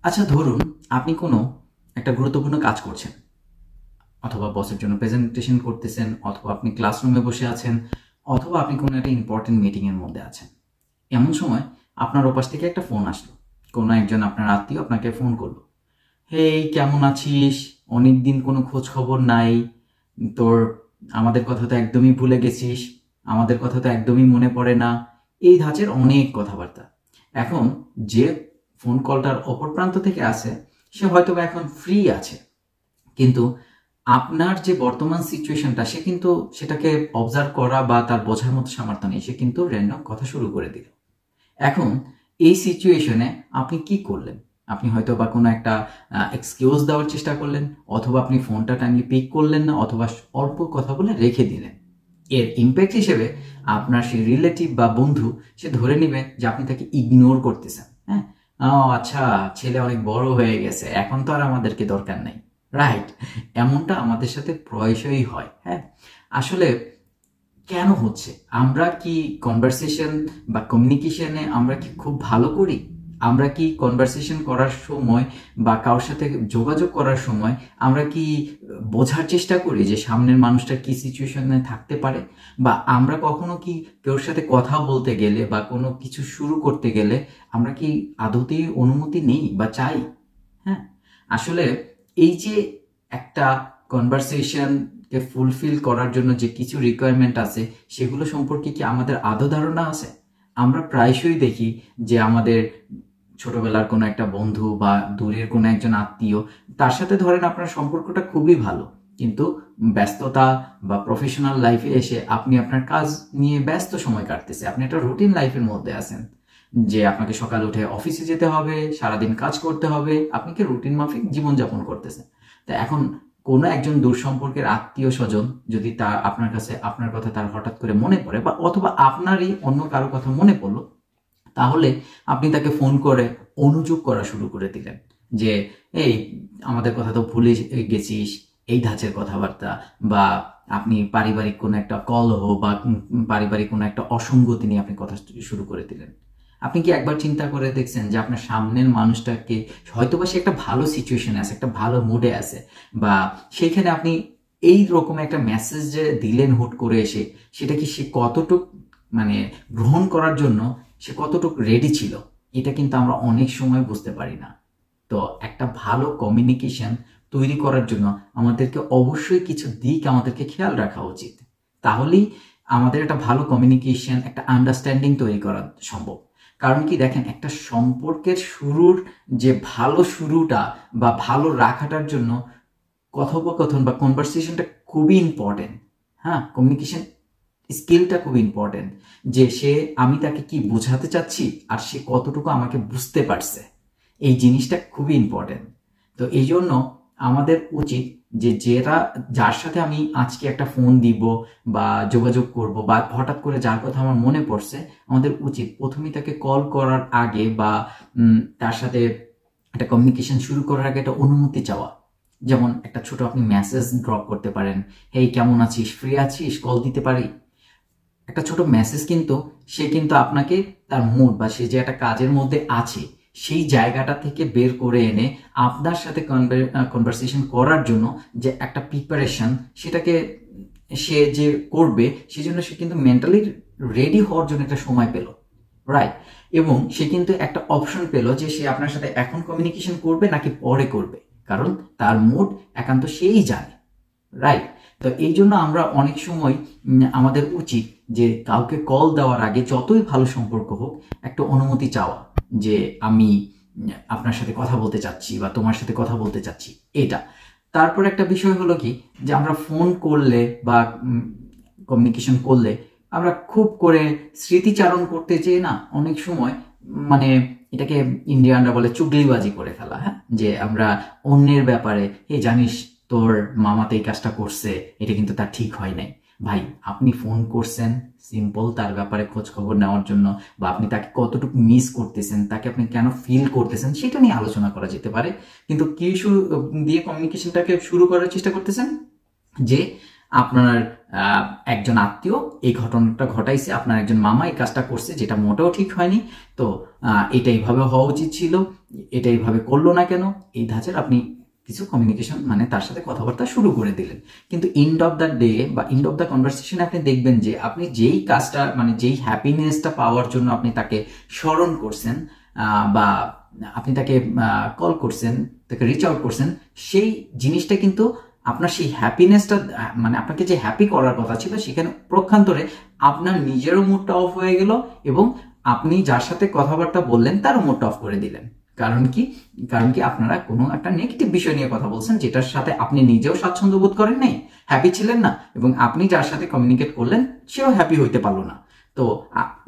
আচ্ছা, ধরুন আপনি কোনো একটা গুরুত্বপূর্ণ কাজ করছেন, অথবা বসের জন্য প্রেজেন্টেশন করতেছেন, অথবা আপনি ক্লাসরুমে বসে আছেন, অথবা আপনি কোনো একটা ইম্পর্টেন্ট মিটিংয়ের মধ্যে আছেন। এমন সময় আপনার ওপাশ থেকে একটা ফোন আসলো, কোনো একজন আপনার আত্মীয় আপনাকে ফোন করলো। হেই, কেমন আছিস? অনেক দিন কোনো খোঁজ খবর নাই তোর। আমাদের কথা তো একদমই ভুলে গেছিস, আমাদের কথা তো একদমই মনে পড়ে না। এই ধাঁচের অনেক কথাবার্তা। এখন যে ফোন কলটার অপর প্রান্ত থেকে আসে, সে হয়তো বা এখন ফ্রি আছে, কিন্তু আপনার যে বর্তমান সিচুয়েশনটা, সে কিন্তু সেটাকে অবজার্ভ করা বা তার বোঝার মতো সামর্থ্য নেই। সে কিন্তু র্যান্ডম কথা শুরু করে দিল। এখন এই সিচুয়েশনে আপনি কি করলেন? আপনি হয়তো বা কোনো একটা এক্সকিউজ দেওয়ার চেষ্টা করলেন, অথবা আপনি ফোনটা টাইমলি পিক করলেন না, অথবা অল্প কথা বলে রেখে দিলেন। এর ইম্প্যাক্ট হিসেবে আপনার সেই রিলেটিভ বা বন্ধু সে ধরে নেবে যে আপনি তাকে ইগনোর করতেছেন। হ্যাঁ, ও আচ্ছা, ছেলে অনেক বড় হয়ে গেছে, এখন তো আর আমাদেরকে দরকার নেই। রাইট? এমনটা আমাদের সাথে প্রায়শই হয়। হ্যাঁ, আসলে কেন হচ্ছে? আমরা কি কনভারসেশন বা কমিউনিকেশনে আমরা কি খুব ভালো করি? আমরা কি কনভারসেশন করার সময় বা কারোর সাথে যোগাযোগ করার সময় আমরা কি বোঝার চেষ্টা করি যে সামনের মানুষটা কি সিচুয়েশনে থাকতে পারে? বা আমরা কখনো কি কেউর সাথে কথা বলতে গেলে বা কোনো কিছু শুরু করতে গেলে আমরা কি আদতেই অনুমতি নেই বা চাই? হ্যাঁ, আসলে এই যে একটা কনভারসেশনকে ফুলফিল করার জন্য যে কিছু রিকোয়ারমেন্ট আছে, সেগুলো সম্পর্কে কি আমাদের আদৌ ধারণা আছে? আমরা প্রায়শই দেখি যে আমাদের ছোটবেলার কোনো একটা বন্ধু বা দূরের কোনো একজন আত্মীয়, তার সাথে ধরেন আপনার সম্পর্কটা খুবই ভালো, কিন্তু ব্যস্ততা বা প্রফেশনাল লাইফে এসে আপনি আপনার কাজ নিয়ে ব্যস্ত সময় কাটতেছে, আপনি একটা রুটিন লাইফের মধ্যে আছেন, যে আপনাকে সকালে উঠে অফিসে যেতে হবে, সারাদিন কাজ করতে হবে, আপনি কি রুটিন মাফিক জীবনযাপন করতেছেন। তা এখন কোনো একজন দূর সম্পর্কের আত্মীয় স্বজন যদি তা আপনার কাছে আপনার কথা তার হঠাৎ করে মনে পড়ে, বা অথবা আপনারই অন্য কারো কথা মনে পড়লো, তাহলে আপনি তাকে ফোন করে অনুযোগ করা শুরু করে দিলেন যে এই, আমাদের কথা তো ভুলে গেছিস, এই ধাঁচের কথাবার্তা। বা আপনি পারিবারিক কোনো একটা কলহ বা পারিবারিক কোনো একটা অসঙ্গতি নিয়ে আপনি কথা শুরু করে দিলেন। আপনি কি একবার চিন্তা করে দেখছেন যে আপনার সামনের মানুষটাকে, হয়তোবা সে একটা ভালো সিচুয়েশনে আছে, একটা ভালো মুডে আছে, বা সেইখানে আপনি এই রকম একটা মেসেজ যে দিলেন হুট করে এসে, সেটা কি সে কতটুক মানে গ্রহণ করার জন্য সে কতটুকু রেডি ছিল? এটা কিন্তু আমরা অনেক সময় বুঝতে পারি না। তো একটা ভালো কমিউনিকেশন তৈরি করার জন্য আমাদেরকে অবশ্যই কিছু দিক আমাদেরকে খেয়াল রাখা উচিত। তাহলেই আমাদের একটা ভালো কমিউনিকেশন, একটা আন্ডারস্ট্যান্ডিং তৈরি করা সম্ভব। কারণ কি দেখেন, একটা সম্পর্কের শুরুর যে ভালো শুরুটা বা ভালো রাখাটার জন্য কথোপকথন বা কনভারসেশনটা খুবই ইম্পর্টেন্ট। হ্যাঁ, কমিউনিকেশন স্কিলটা খুব ইম্পর্টেন্ট, যে আমি তাকে কি বোঝাতে চাচ্ছি আর সে কতটুকু আমাকে বুঝতে পারছে, এই জিনিসটা খুবই ইম্পর্টেন্ট। তো এই জন্য আমাদের উচিত যে যার সাথে আমি আজকে একটা ফোন দিব বা যোগাযোগ করব, বা হঠাৎ করে যার কথা আমার মনে পড়ছে, আমাদের উচিত প্রথমেই তাকে কল করার আগে বা তার সাথে একটা কমিউনিকেশন শুরু করার আগে একটা অনুমতি চাওয়া। যেমন একটা ছোট আপনি মেসেজ ড্রপ করতে পারেন, হেই কেমন আছিস, ফ্রি আছিস, কল দিতে পারি। একটা ছোট মেসেজ কিন্তু সে কিন্তু আপনাকে তার মুড বা সে যে একটা কাজের মধ্যে আছে সেই জায়গাটা থেকে বের করে এনে আপনার সাথে কনভারসেশন করার জন্য যে একটা প্রিপারেশন, সেটাকে সে যে করবে, সেজন্য সে কিন্তু মেন্টালি রেডি হওয়ার জন্য একটা সময় পেল। রাইট? এবং সে কিন্তু একটা অপশন পেল যে সে আপনার সাথে এখন কমিউনিকেশন করবে নাকি পরে করবে, কারণ তার মুড একান্ত সেই জানে। রাইট? তো এই জন্য আমরা অনেক সময় আমাদের উচিত যে কাউকে কল দেওয়ার আগে, যতই ভালো সম্পর্ক হোক, একটা অনুমতি চাওয়া যে আমি আপনার সাথে কথা বলতে চাচ্ছি বা তোমার সাথে কথা বলতে চাচ্ছি, এটা। তারপর একটা বিষয় হলো কি, যে আমরা ফোন করলে বা কমিউনিকেশন করলে আমরা খুব করে স্মৃতিচারণ করতে যেয়ে না, অনেক সময় মানে এটাকে ইন্ডিয়ানরা বলে চুগলিবাজি করে ফেলা। হ্যাঁ, যে আমরা অন্যের ব্যাপারে, এই জানিস তোর মামাতে এই কাজটা করছে, এটা কিন্তু তার ঠিক হয় নাই। ভাই, আপনি ফোন করছেন সিম্পল তার ব্যাপারে খোঁজ খবর নেওয়ার জন্য, বা আপনি তাকে কতটুকু মিস করতেছেন, তাকে আপনি কেন ফিল করতেছেন, সেটা নিয়ে আলোচনা করা যেতে পারে। কিন্তু কি দিয়ে কমিউনিকেশনটাকে শুরু করার চেষ্টা করতেছেন? যে আপনার একজন আত্মীয় এই ঘটনাটা ঘটাইছে, আপনার একজন মামা এই কাজটা করছে যেটা মোটেও ঠিক হয়নি, তো এটা এইভাবে হওয়া উচিত ছিল, এটা এইভাবে করলো না কেন, এই ধাঁচের আপনি কিছু কমিউনিকেশন মানে তার সাথে কথাবার্তা শুরু করে দিলেন। কিন্তু এন্ড অফ দ্য ডে বা এন্ড অফ দ্য কনভারসেশনে আপনি দেখবেন যে আপনি যেই কাজটা মানে যেই হ্যাপিনেসটা পাওয়ার জন্য আপনি তাকে স্মরণ করছেন বা আপনি তাকে কল করছেন, তাকে রিচ আউট করছেন, সেই জিনিসটা কিন্তু আপনার সেই হ্যাপিনেসটা মানে আপনাকে যে হ্যাপি করার কথা ছিল সেখানে প্রক্ষান্তরে আপনার নিজেরও মুডটা অফ হয়ে গেল এবং আপনি যার সাথে কথাবার্তা বললেন তারও মুডটা অফ করে দিলেন। কারণ কি আপনারা কোনো একটা নেগেটিভ বিষয় নিয়ে কথা বলছেন যেটার সাথে আপনি নিজেও স্বাচ্ছন্দ্য বোধ করেন নাই, হ্যাপি ছিলেন না, এবং আপনি যার সাথে কমিউনিকেট করলেন সেও হ্যাপি হইতে পারলো না। তো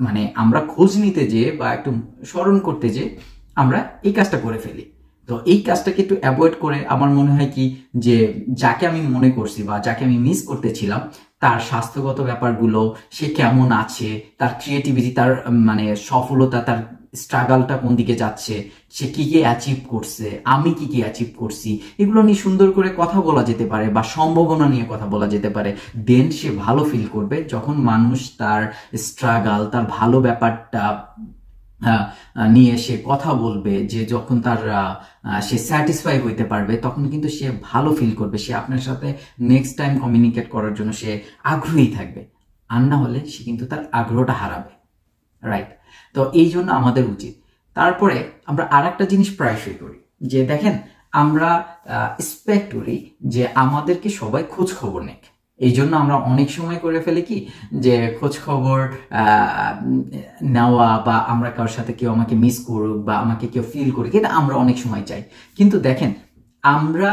মানে আমরা খোঁজ নিতে যে বা একটু স্মরণ করতে যে আমরা এই কাজটা করে ফেলি। তো এই কাজটাকে একটু অ্যাভয়েড করে আমার মনে হয় কি যে যাকে আমি মনে করছি বা যাকে আমি মিস করতেছিলাম তার স্বাস্থ্যগত ব্যাপারগুলো, সে কেমন আছে, তার ক্রিয়েটিভিটি, তার মানে সফলতা, তার স্ট্রাগলটা কোন দিকে যাচ্ছে, সে কি কি অ্যাচিভ করছে, আমি কি কি অ্যাচিভ করছি, এগুলো নিয়ে সুন্দর করে কথা বলা যেতে পারে বা সম্ভাবনা নিয়ে কথা বলা যেতে পারে। দেন সে ভালো ফিল করবে যখন মানুষ তার স্ট্রাগল, তার ভালো ব্যাপারটা নিয়ে সে কথা বলবে, যে যখন তার সে স্যাটিসফাই হইতে পারবে তখন কিন্তু সে ভালো ফিল করবে, সে আপনার সাথে নেক্সট টাইম কমিউনিকেট করার জন্য সে আগ্রহী থাকবে। আর না হলে সে কিন্তু তার আগ্রহটা হারাবে, রাইট? তো এই জন্য আমাদের উচিত। তারপরে আমরা আর একটা জিনিস প্রায়শই করি যে দেখেন আমরা এক্সপেক্ট করি যে আমাদেরকে সবাই খোঁজ খবর নেক, এই জন্য আমরা অনেক সময় করে ফেলি কি যে খোঁজ খবর নেওয়া বা আমরা কারোর সাথে কেউ আমাকে মিস করুক বা আমাকে কেউ ফিল করুক, এটা আমরা অনেক সময় চাই। কিন্তু দেখেন আমরা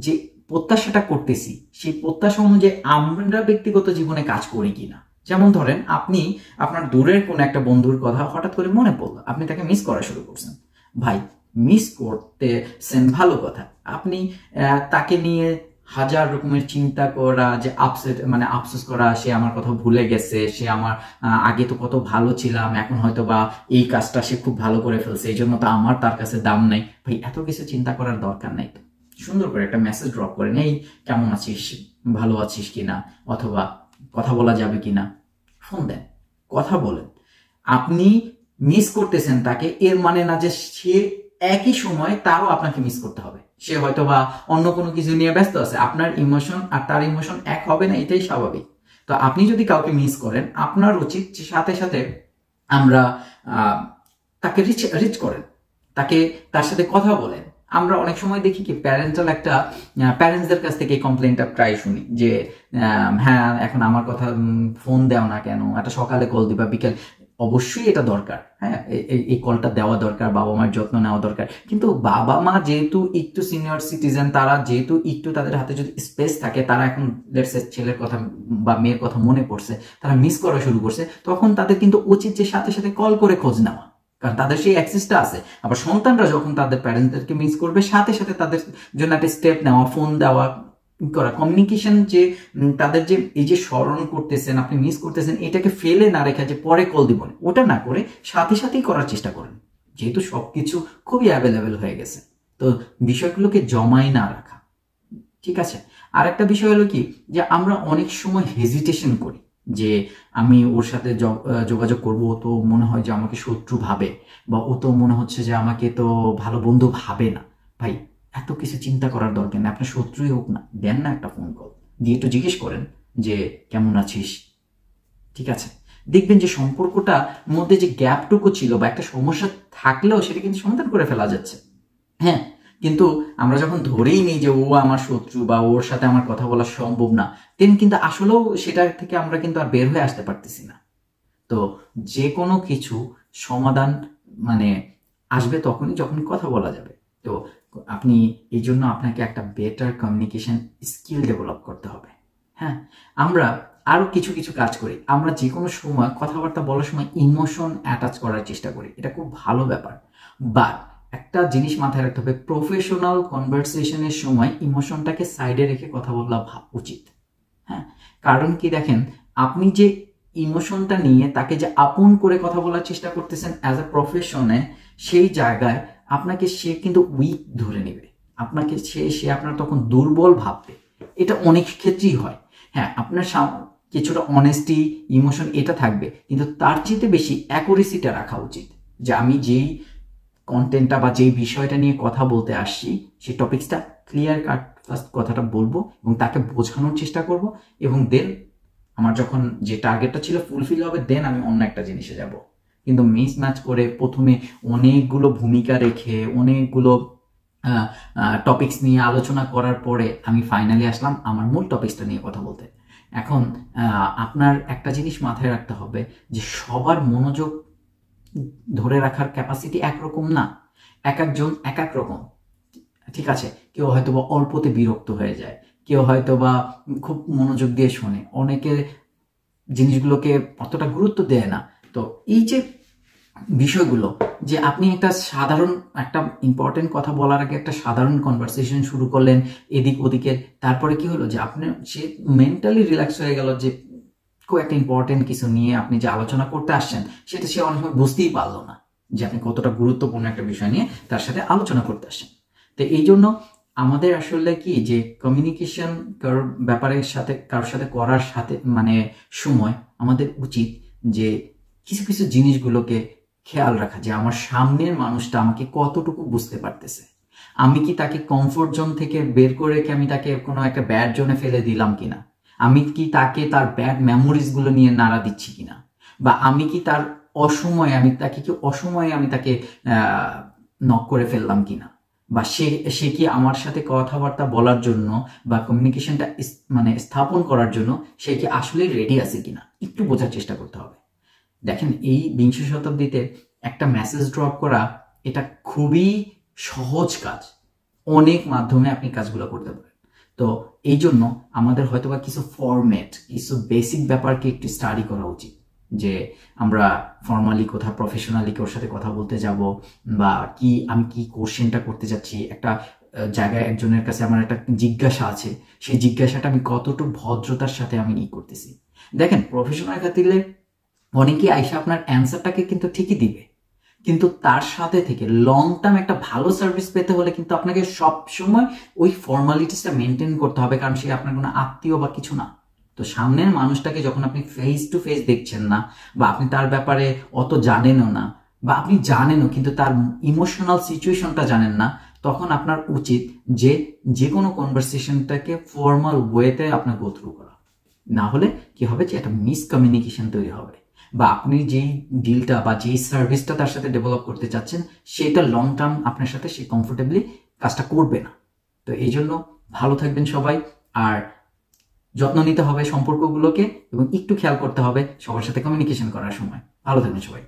যে প্রত্যাশাটা করতেছি সেই প্রত্যাশা অনুযায়ী আমরা ব্যক্তিগত জীবনে কাজ করি কিনা। যেমন ধরেন আপনি আপনার দূরের কোন একটা বন্ধুর কথা হঠাৎ করে মনে পড়লো, আপনি তাকে মিস করা শুরু করছেন। ভাই, মিস করতেছেন ভালো কথা, আপনি তাকে নিয়ে হাজার রকমের চিন্তা করা, যে আফসোস করা, সে আমার কথা ভুলে গেছে, সে আমার আগে তো কত ভালো ছিলাম, এখন হয়তো বা এই কাজটা সে খুব ভালো করে ফেলছে, এই জন্য তো আমার তার কাছে দাম নাই। ভাই, এত কিছু চিন্তা করার দরকার নাই। তো সুন্দর করে একটা মেসেজ ড্রপ করেন, এই কেমন আছিস, ভালো আছিস কিনা, অথবা কথা বলা যাবে কিনা, ফোন দেন, কথা বলেন। আপনি মিস করতেছেন তাকে, এর মানে না যে সে একই সময় তারও আপনাকে মিস করতে হবে। সে হয়তো বা অন্য কোনো কিছু নিয়ে ব্যস্ত আছে, আপনার ইমোশন আর তার ইমোশন এক হবে না, এটাই স্বাভাবিক। তো আপনি যদি কাউকে মিস করেন, আপনার উচিত যে সাথে সাথে আমরা তাকে রিচ করেন, তার সাথে কথা বলেন। আমরা অনেক সময় দেখি কি প্যারেন্টসদের কাছ থেকে কমপ্লেনটা প্রায় শুনি যে হ্যাঁ এখন আমার কথা ফোন দেও না কেন, একটা সকালে কল দিবা, বিকেল, অবশ্যই এটা দরকার, হ্যাঁ এই কলটা দেওয়া দরকার, বাবা মার যত্ন নেওয়া দরকার। কিন্তু বাবা মা যেহেতু একটু সিনিয়র সিটিজেন, তারা যেহেতু একটু তাদের হাতে যদি স্পেস থাকে, তারা এখন ছেলের কথা বা মেয়ের কথা মনে পড়ছে, তারা মিস করা শুরু করছে, তখন তাদের কিন্তু উচিত যে সাথে সাথে কল করে খোঁজ নেওয়া, কারণ তাদের সেই অ্যাক্সেসটা আছে। আবার সন্তানরা যখন তাদের প্যারেন্টসদেরকে মিস করবে, সাথে সাথে তাদের জন্য একটা স্টেপ নেওয়া, ফোন দেওয়া, করা, কমিউনিকেশন, যে তাদের যে এই যে স্মরণ করতেছেন, আপনি মিস করতেছেন, এটাকে ফেলে না রেখে যে পরে কল দিব, ওটা না করে সাথে সাথেই করার চেষ্টা করেন, যেহেতু সবকিছু খুবই অ্যাভেলেবেল হয়ে গেছে। তো বিষয়গুলোকে জমাই না রাখা, ঠিক আছে? আর একটা বিষয় হলো কি যে আমরা অনেক সময় হেজিটেশন করি যে আমি ওর সাথে যোগাযোগ করবো, ও তো মনে হয় যে আমাকে শত্রু ভাবে, বা ও তো মনে হচ্ছে যে আমাকে তো ভালো বন্ধু ভাবে না। ভাই, এত কিছু চিন্তা করার দরকার নেই, আপনার শত্রুই হোক না, দেন না একটা ফোন কল দিয়ে একটু জিজ্ঞেস করেন যে কেমন আছিস, ঠিক আছে? দেখবেন যে সম্পর্কটার মধ্যে যে গ্যাপটুকু ছিল বা একটা সমস্যা থাকলেও সেটা কিন্তু সমাধান করে ফেলা যাচ্ছে। হ্যাঁ, কিন্তু আমরা যখন ধরেই নিই যে ও আমার শত্রু বা ওর সাথে আমার কথা বলা সম্ভব না, দেন কিন্তু আসলেও সেটা থেকে আমরা কিন্তু আর বের হয়ে আসতে পারতেছি না। তো যে কোনো কিছু সমাধান মানে আসবে তখনই যখন কথা বলা যাবে। তো আপনি এই জন্য আপনাকে একটা বেটার কমিউনিকেশন স্কিল ডেভেলপ করতে হবে। হ্যাঁ, আমরা আরো কিছু কিছু কাজ করি, আমরা যে কোনো সময় কথাবার্তা বলার সময় ইমোশন অ্যাটাচ করার চেষ্টা করি, এটা খুব ভালো ব্যাপার। বাট একটা জিনিস মাথায় রাখতে হবে, প্রফেশনাল কনভারসেশনের সময় ইমোশনটাকে সাইডে রেখে কথা বলা উচিত। হ্যাঁ, কারণ কি দেখেন, আপনি যে ইমোশনটা নিয়ে তাকে যে আপন করে কথা বলার চেষ্টা করতেছেন অ্যাজ এ প্রফেশনে, সেই জায়গায় আপনাকে সে কিন্তু উইক ধরে নেবে, আপনাকে সে আপনার তখন দুর্বল ভাববে। এটা অনেক ক্ষেত্রেই হয়। হ্যাঁ, আপনার কিছুটা অনেস্টি, ইমোশন এটা থাকবে, কিন্তু তার চেয়ে বেশি অ্যাকুরেসিটা রাখা উচিত, যে আমি যেই কন্টেন্টটা বা যেই বিষয়টা নিয়ে কথা বলতে আসছি সেই টপিক্সটা ক্লিয়ার কাট ফার্স্ট কথাটা বলবো এবং তাকে বোঝানোর চেষ্টা করব, এবং দেন আমার যখন যে টার্গেটটা ছিল ফুলফিল হবে, দেন আমি অন্য একটা জিনিসে যাব। কিন্তু মিস ম্যাচ করে প্রথমে অনেকগুলো ভূমিকা রেখে অনেকগুলো টপিকস নিয়ে আলোচনা করার পরে আমি ফাইনালি আসলাম আমার মূল টপিকসটা নিয়ে কথা বলতে। এখন আপনার একটা জিনিস মাথায় রাখতে হবে যে সবার মনোযোগ ধরে রাখার ক্যাপাসিটি একরকম না, এক একজন এক এক রকম, ঠিক আছে? কেউ হয়তো বা অল্পতে বিরক্ত হয়ে যায়, কেউ হয়তো বা খুব মনোযোগ দিয়ে শোনে, অনেকে জিনিসগুলোকে অতটা গুরুত্ব দেয় না। তো এই যে বিষয়গুলো, যে আপনি একটা সাধারণ একটা ইম্পর্টেন্ট কথা বলার আগে একটা সাধারণ কনভারসেশন শুরু করলেন এদিক ওদিকে, তারপরে কি হলো যে আপনি সে মেন্টালি রিল্যাক্স হয়ে গেল যে খুব একটা ইম্পর্টেন্ট কিছু নিয়ে আপনি যে আলোচনা করতে আসছেন সেটা সে অনেক সময় বুঝতেই পারলো না যে আপনি কতটা গুরুত্বপূর্ণ একটা বিষয় নিয়ে তার সাথে আলোচনা করতে আসছেন। তো এই জন্য আমাদের আসলে কি যে কমিউনিকেশন কারোর সাথে করার সাথে মানে সময় আমাদের উচিত যে কিছু কিছু জিনিসগুলোকে খেয়াল রাখা, যে আমার সামনের মানুষটা আমাকে কতটুকু বুঝতে পারতেছে, আমি কি তাকে কমফোর্ট জোন থেকে বের করে রেখে আমি তাকে কোনো একটা ব্যাড জোনে ফেলে দিলাম কিনা, আমি কি তাকে তার ব্যাড মেমোরিজ গুলো নিয়ে নাড়া দিচ্ছি কিনা, বা আমি কি তার অসময়ে আমি তাকে নক করে ফেললাম কিনা, বা সে কি আমার সাথে কথাবার্তা বলার জন্য বা কমিউনিকেশনটা মানে স্থাপন করার জন্য সে কি আসলে রেডি আছে কিনা, একটু বোঝার চেষ্টা করতে হবে। দেখেন, এই বিংশ শতাব্দীতে একটা মেসেজ ড্রপ করা এটা খুবই সহজ কাজ, অনেক মাধ্যমে আপনি কাজগুলো করতে পারেন। তো এই জন্য আমাদের হয়তোবা কিছু ফরম্যাট, কিছু বেসিক ব্যাপারকে একটু স্টাডি করা উচিত, যে আমরা ফর্মালি কোথাও প্রফেশনালি ওর সাথে কথা বলতে যাব, বা আমি কি কোশ্চেনটা করতে যাচ্ছি, একটা জায়গায় একজনের কাছে আমার একটা জিজ্ঞাসা আছে, সেই জিজ্ঞাসাটা আমি কতটুকু ভদ্রতার সাথে আমি করতেছি। দেখেন, প্রফেশনাল ক্ষেত্রে অনেকে আইসা আপনার অ্যান্সারটাকে কিন্তু ঠিকই দিবে, কিন্তু তার সাথে থেকে লং টার্ম একটা ভালো সার্ভিস পেতে হলে কিন্তু আপনাকে সবসময় ওই ফর্মালিটিসটা মেনটেন করতে হবে, কারণ সে আপনার কোনো আত্মীয় বা কিছু না। তো সামনের মানুষটাকে যখন আপনি ফেস টু ফেস দেখছেন না, বা আপনি তার ব্যাপারে অত জানেনও না, বা আপনি জানেনও কিন্তু তার ইমোশনাল সিচুয়েশনটা জানেন না, তখন আপনার উচিত যে কোনো কনভারসেশনটাকে ফর্মাল ওয়েতে আপনার গো থ্রু করা। না হলে কি হবে যে একটা মিসকমিউনিকেশন তৈরি হবে, বা আপনি যেই ডিলটা বা যেই সার্ভিসটা তার সাথে ডেভেলপ করতে চাচ্ছেন সেটা লং টার্ম আপনার সাথে সে কমফোর্টেবলি কাজটা করবে না। তো এই জন্য ভালো থাকবেন সবাই, আর যত্ন নিতে হবে সম্পর্কগুলোকে, এবং একটু খেয়াল করতে হবে সবার সাথে কমিউনিকেশন করার সময়। ভালো থাকবেন সবাই।